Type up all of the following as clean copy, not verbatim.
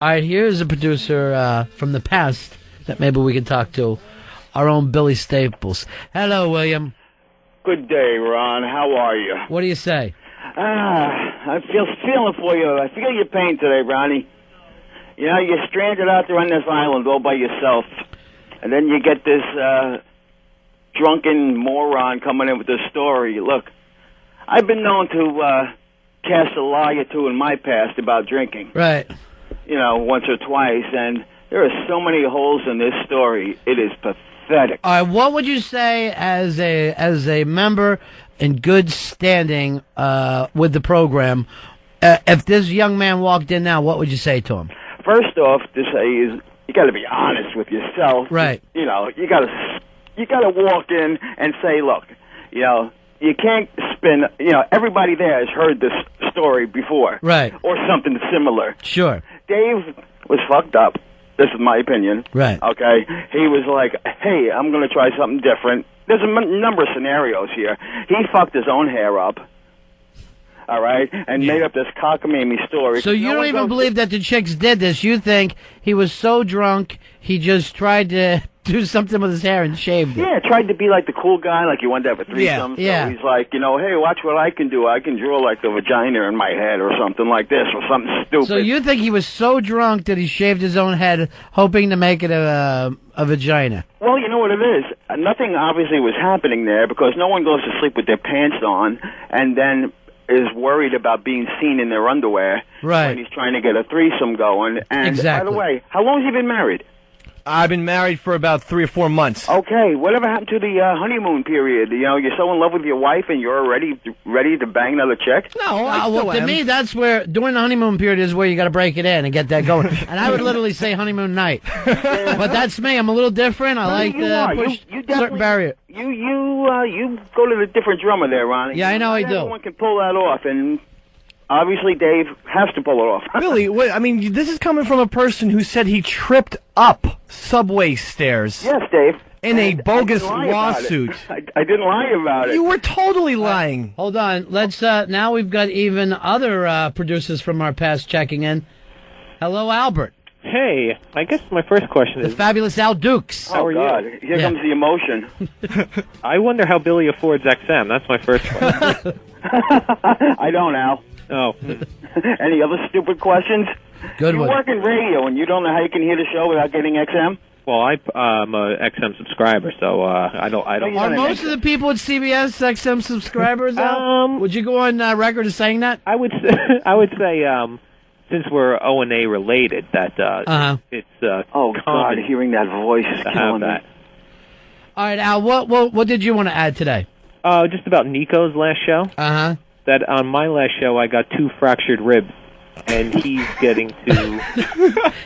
All right, here's a producer from the past that maybe we can talk to. Our own Billy Staples. Hello, William. Good day, Ron. How are you? What do you say? I feeling for you. I feel your pain today, Ronnie. You know, you're stranded out there on this island all by yourself. And then you get this drunken moron coming in with this story. Look, I've been known to cast a lie or two in my past about drinking. Right. You know, once or twice. And there are so many holes in this story. It is pathetic. All right, what would you say as a member in good standing with the program, if this young man walked in now, what would you say to him? First off, to say is you got to be honest with yourself. Right. You know, you got to walk in and say, look, you know, you can't spin. You know, everybody there has heard this story before. Right. Or something similar. Sure. Dave was fucked up. This is my opinion. Right. Okay? He was like, hey, I'm going to try something different. There's a number of scenarios here. He fucked his own hair up. All right? And made up this cockamamie story. So you don't even believe that the chicks did this. You think he was so drunk, he just tried to do something with his hair and shaved it. Yeah, tried to be like the cool guy, like he wanted to have a threesome. Yeah. So he's like, you know, hey, watch what I can do. I can draw like the vagina in my head or something like this or something stupid. So you think he was so drunk that he shaved his own head, hoping to make it a vagina? Well, you know what it is. Nothing obviously was happening there because no one goes to sleep with their pants on and then is worried about being seen in their underwear when he's trying to get a threesome going. And by the way, how long has he been married? I've been married for about 3 or 4 months. Okay, whatever happened to the honeymoon period? You know, you're so in love with your wife and you're already ready to bang another chick? No, well, to me, that's where, during the honeymoon period is where you got to break it in and get that going. And I would literally say honeymoon night. But that's me. I'm a little different. I like to push a certain barrier. You go to the different drummer there, Ronnie. Yeah, I know I do. Everyone can pull that off, and obviously Dave has to pull it off. Billy, I mean, this is coming from a person who said he tripped up subway stairs. Yes, Dave. In a bogus lawsuit. I didn't lie about it. You were totally lying. Hold on. Let's. Now we've got even other producers from our past checking in. Hello, Albert. Hey, I guess my first question The is... fabulous Al Dukes. Oh, God. Here comes the emotion. I wonder how Billy affords XM. That's my first question. I don't, Al. Oh. Any other stupid questions? Good one. You work in radio, and you don't know how you can hear the show without getting XM? Well, I'm a XM subscriber, so I don't. Are most of the people at CBS XM subscribers? Al? Would you go on record as saying that? I would say since we're O&A related, that it's oh God, hearing that voice is killing me. All right, Al. What did you want to add today? Just about Nico's last show. That on my last show I got 2 fractured ribs. And he's getting to...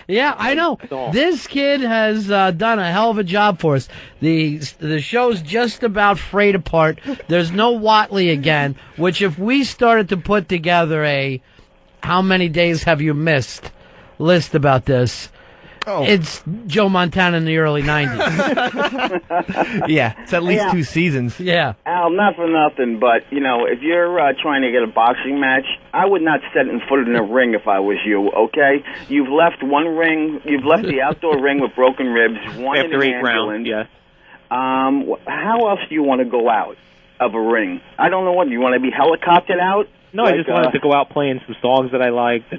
Yeah, I know. This kid has done a hell of a job for us. The show's just about frayed apart. There's no Watley again, which if we started to put together a how many days have you missed list about this, it's Joe Montana in the early 90s. Yeah, it's at least 2 seasons. Yeah. Al, not for nothing, but, you know, if you're trying to get a boxing match, I would not set and foot in a ring if I was you, okay? You've left the outdoor ring with broken ribs, one after in 8 rounds, yes. How else do you want to go out of a ring? I don't know what, do you want to be helicoptered out? No, I just wanted to go out playing some songs that I liked.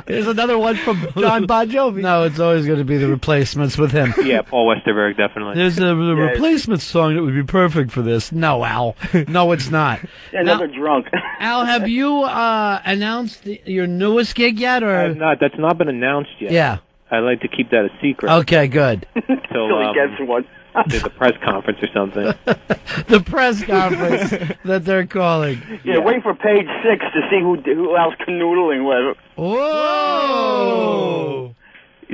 Here's another one from John Bon Jovi. No, it's always going to be the Replacements with him. Yeah, Paul Westerberg, definitely. There's a Replacements song that would be perfect for this. No, Al. No, it's not. Another drunk. Al, have you announced your newest gig yet? Or That's not been announced yet. Yeah. I'd like to keep that a secret. Okay, good. Until he gets one. There's a press conference or something. The press conference that they're calling. Yeah, wait for page 6 to see who else canoodling with. Whoa!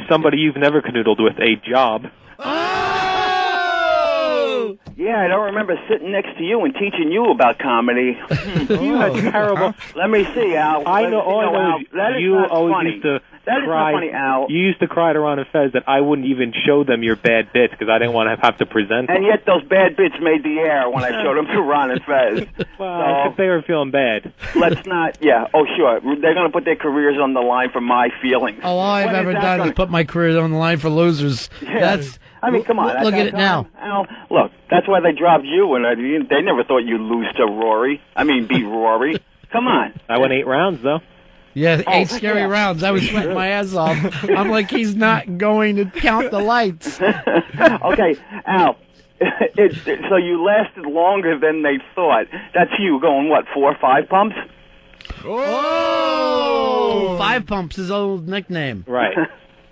Somebody you've never canoodled with, a job. Oh! Yeah, I don't remember sitting next to you and teaching you about comedy. You had terrible. Let me see, Al. I know. All I know is you always used to cry. Funny, Al. You used to cry to Ron and Fez that I wouldn't even show them your bad bits because I didn't want to have to present them. And yet those bad bits made the air when I showed them to Ron and Fez. Well, if they were feeling bad. Let's not, yeah. Oh, sure. They're going to put their careers on the line for my feelings. Oh, all I've ever done is put my career on the line for losers. Yeah. I mean, come on. Look at it now. Al, look, that's why they dropped you, and they never thought you'd lose to Rory. I mean, beat Rory. Come on. I went 8 rounds, though. Yeah, 8 scary rounds. I was sweating my ass off. I'm like, he's not going to count the lights. Okay, Al. So you lasted longer than they thought. That's you going, what, 4 or 5 pumps? Oh! 5 pumps, his old nickname. Right.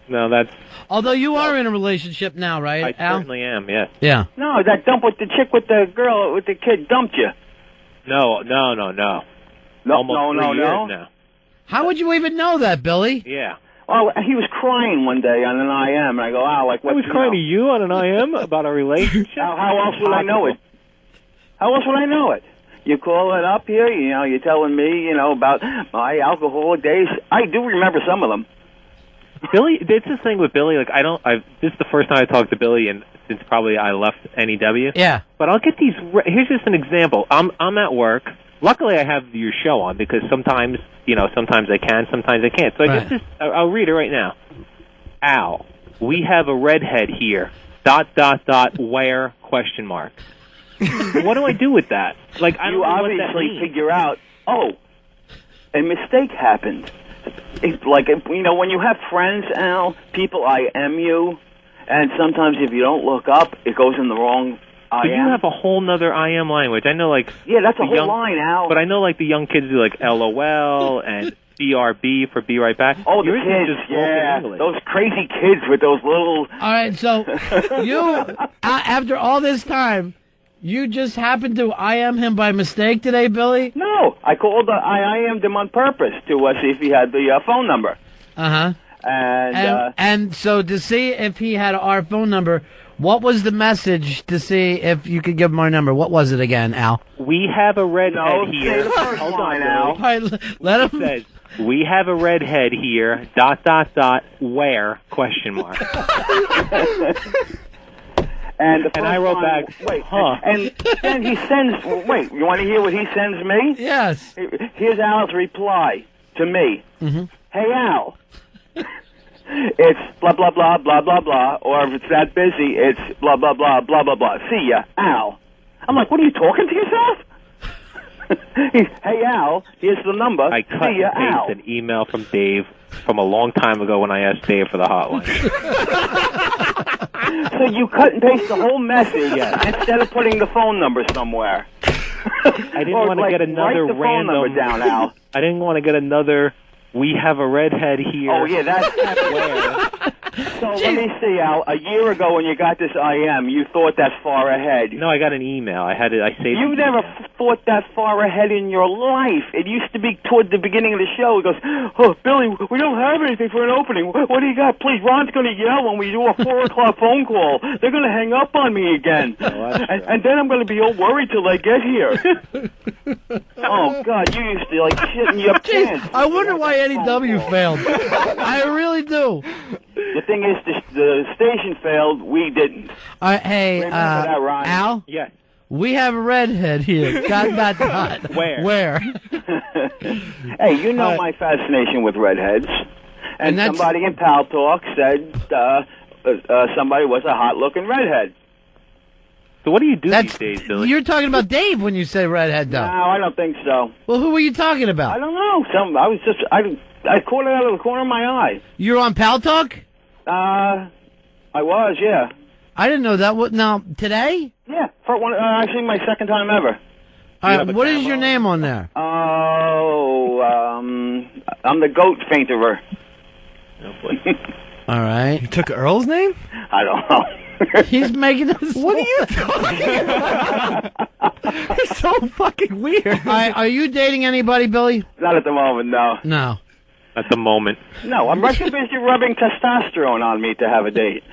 No, that's... Although you are in a relationship now, right, I Al? certainly am, yes. Yeah. No, that dump with the chick with the girl, with the kid dumped you. No. No. Almost 3 years now. How would you even know that, Billy? Yeah. Well, he was crying one day on an IM, and I go, like, what? I was crying to you on an IM about a relationship? How else would I know it? How else would I know it? You call it up here, you're telling me, about my alcoholic days. I do remember some of them. Billy, it's the thing with Billy, this is the first time I talked to Billy, and since probably I left NEW. Yeah. But I'll get these, here's just an example. I'm at work. Luckily, I have your show on because sometimes I can, sometimes I can't. So I guess I'll read it right now. Al, we have a redhead here. ... Where? ? What do I do with that? I don't you know obviously what that means. figure out, a mistake happened. It's when you have friends, Al, people IM you, and sometimes if you don't look up, it goes in the wrong IM. But you have a whole nother IM language. I know, yeah, that's a whole line, Al. But I know, the young kids do, LOL and BRB for Be Right Back. Oh, the Yours kids, is just yeah. English. Those crazy kids with those little... All right, so you, after all this time, you just happened to IM him by mistake today, Billy? No, I called. I IM'd him on purpose to see if he had the phone number. Uh-huh. And so to see if he had our phone number, what was the message to see if you could give him our number? What was it again, Al? We have a redhead here. Say the first line, Al. All right, let him... It says, we have a redhead here. ... Where? ? And I wrote back, wait, huh. And then he sends, wait, you want to hear what he sends me? Yes. Here's Al's reply to me. Mm-hmm. Hey, Al, it's blah, blah, blah, blah, blah, blah, or if it's that busy, it's blah, blah, blah, blah, blah, blah. See ya, Al. I'm like, what are you talking to yourself? Hey, Al, here's the number. I cut See ya, and Al. pasted an email from Dave from a long time ago when I asked Dave for the hotline. So you cut and paste the whole message instead of putting the phone number somewhere. I didn't want to get another write the phone number down, Al. I didn't want to get another. We have a redhead here. Oh yeah, that's where. So let me see, Al. A year ago when you got this IM, you thought that far ahead. No, I got an email. I saved. You never thought that far ahead in your life. It used to be toward the beginning of the show. He goes, "Oh, Billy, we don't have anything for an opening. What do you got? Please, Ron's going to yell when we do a 4:00 phone call. They're going to hang up on me again, and then I'm going to be all worried till they get here." Oh God, you used to shitting your pants. I wonder why NEW failed. I really do. The thing is, the station failed. We didn't. Hey, Remember that, Ron? Al? Yes. We have a redhead here. ... Where? Hey, you know my fascination with redheads. And somebody in Pal Talk said somebody was a hot-looking redhead. So what do you do these days, Billy? You're talking about Dave when you say redhead, though. No, I don't think so. Well, who were you talking about? I don't know. I caught it out of the corner of my eye. You're on Pal Talk? I was, yeah. I didn't know that. What now? Today? Yeah, for one. Actually, my second time ever. All right. What is your name on there? Oh, I'm the goat fainterer. Oh boy. All right. You took Earl's name? I don't know. He's making us. What are you talking about? It's so fucking weird. Are you dating anybody, Billy? Not at the moment, no. No. At the moment. No, I'm too busy rubbing testosterone on me to have a date.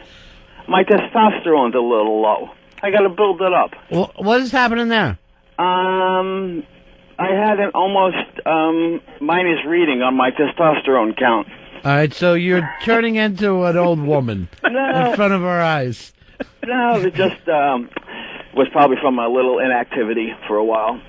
My testosterone's a little low. I got to build it up. Well, what is happening there? I had an almost minus reading on my testosterone count. All right, so you're turning into an old woman in front of our eyes. No, it just was probably from a little inactivity for a while.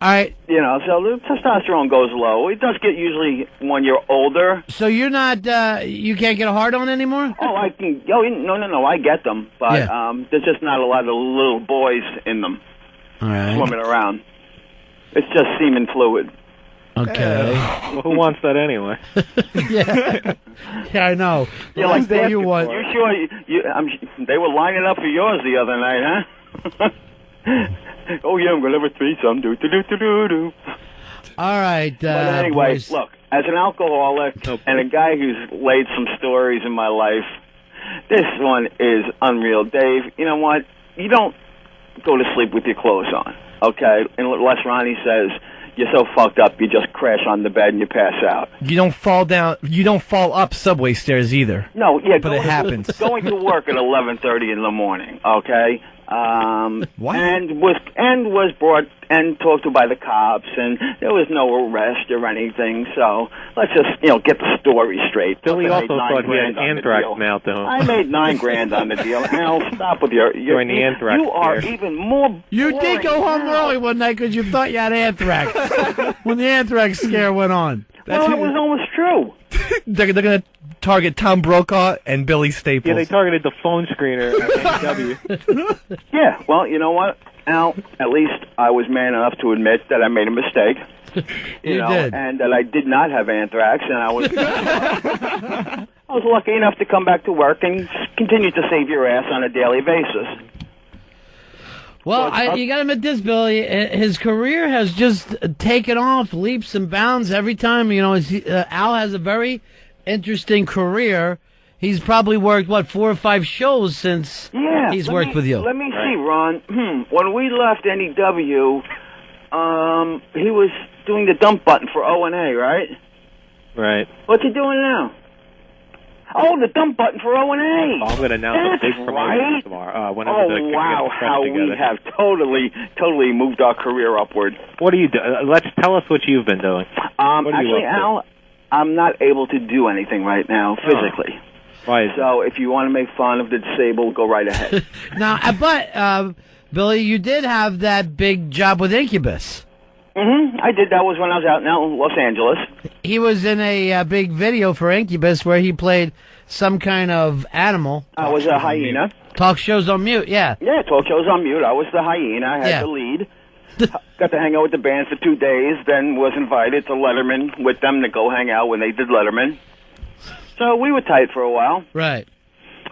All right. You know, so the testosterone goes low. It does get usually when you're older. So you're not, you can't get a hard-on anymore? Oh, I can. Oh, no, I get them, but there's just not a lot of little boys in them swimming around. It's just semen fluid. Okay. Well, who wants that anyway? Yeah, I know. Yeah, like that you want. You sure? They were lining up for yours the other night, huh? Oh yeah, I'm gonna have a threesome. Do. All right. But anyway, boys. Look, as an alcoholic and a guy who's laid some stories in my life, this one is unreal, Dave. You know what? You don't go to sleep with your clothes on, okay? Unless Ronnie says you're so fucked up, you just crash on the bed and you pass out. You don't fall down. You don't fall up subway stairs either. No, yeah, but it happens. Going to work at 11:30 in the morning, okay? What? And was brought and talked to by the cops, and there was no arrest or anything. So let's just get the story straight. Billy also thought he had anthrax mailed to him. I made $9,000 on the deal. Al, stop with your the anthrax. You are even more. You did go home early one night because you thought you had anthrax when the anthrax scare went on. Well, it was almost true. They're going to target Tom Brokaw and Billy Staples. Yeah, they targeted the phone screener at AEW. Yeah, well, you know what, Al? At least I was man enough to admit that I made a mistake. You know, did. And that I did not have anthrax, and I was lucky enough to come back to work and continue to save your ass on a daily basis. Well, you got to admit this, Billy. His career has just taken off leaps and bounds every time. You know, Al has a very interesting career. He's probably worked, 4 or 5 shows since he's worked with you. Let me see, Ron. When we left NEW, he was doing the dump button for O&A, right? Right. What's he doing now? Oh, the dump button for O&A. Oh, I'm going to announce a big promotion tomorrow. Wow, how we have totally moved our career upward. What do you do? Tell us what you've been doing. Actually, Al, I'm not able to do anything right now physically. Why? So if you want to make fun of the disabled, go right ahead. Now, but Billy, you did have that big job with Incubus. I did. That was when I was out in Los Angeles. He was in a big video for Incubus where he played some kind of animal. I was a hyena. Talk shows on mute, yeah. Yeah, talk shows on mute. I was the hyena. I had the lead. Got to hang out with the band for 2 days, then was invited to Letterman with them to go hang out when they did Letterman. So we were tight for a while. Right.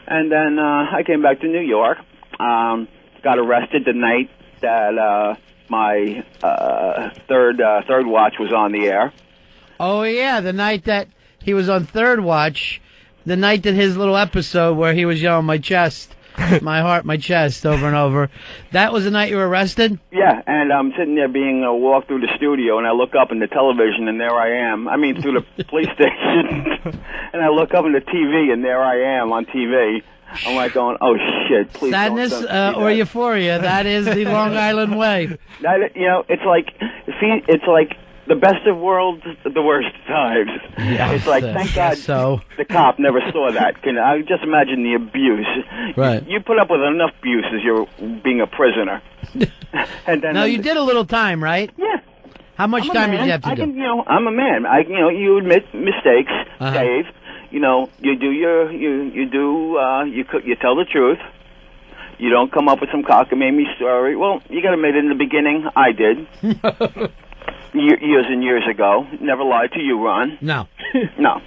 And then I came back to New York. Got arrested the night that my third watch was on the air. Oh, yeah, the night that he was on Third Watch, the night that his little episode where he was yelling, my chest, my heart, my chest, over and over. That was the night you were arrested? Yeah, and I'm sitting there being walked through the studio, and I look up in the television, and there I am. I mean, through the police station. And I look up in the TV, and there I am on TV. I'm like going, oh shit! Please Sadness don't or euphoria. That is the Long Island way. It's like the best of worlds, the worst of times. Yes, it's like thank God the cop never saw that. I just imagine the abuse. Right. You put up with enough abuse as you're being a prisoner. And then now you did a little time, right? Yeah. How much time did you have to do? I'm a man. You admit mistakes, Dave. You tell the truth. You don't come up with some cockamamie story. Well, you got to admit in the beginning, I did. Years and years ago. Never lied to you, Ron. No. No.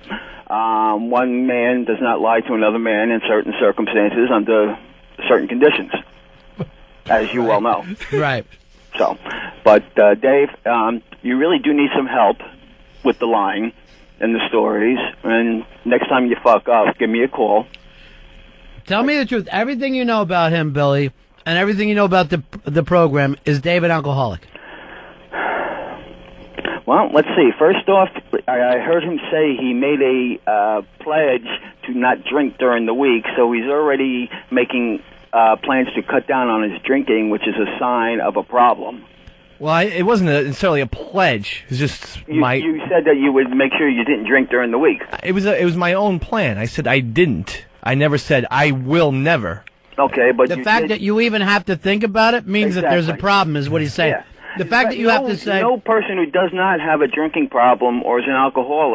One man does not lie to another man in certain circumstances under certain conditions, as you well know. Right. So, but Dave, you really do need some help with the lying and the stories, and next time you fuck up, give me a call. Tell me the truth. Everything you know about him, Billy, and everything you know about the program, is Dave an alcoholic? Well, let's see. First off, I heard him say he made a pledge to not drink during the week, so he's already making plans to cut down on his drinking, which is a sign of a problem. Well, it wasn't necessarily a pledge. It was just You said that you would make sure you didn't drink during the week. It was my own plan. I said I didn't. I never said I will never. Okay, but the fact that you even have to think about it means that there's a problem, is what he's saying. Yeah. The fact that you have to say... No person who does not have a drinking problem or is an alcoholic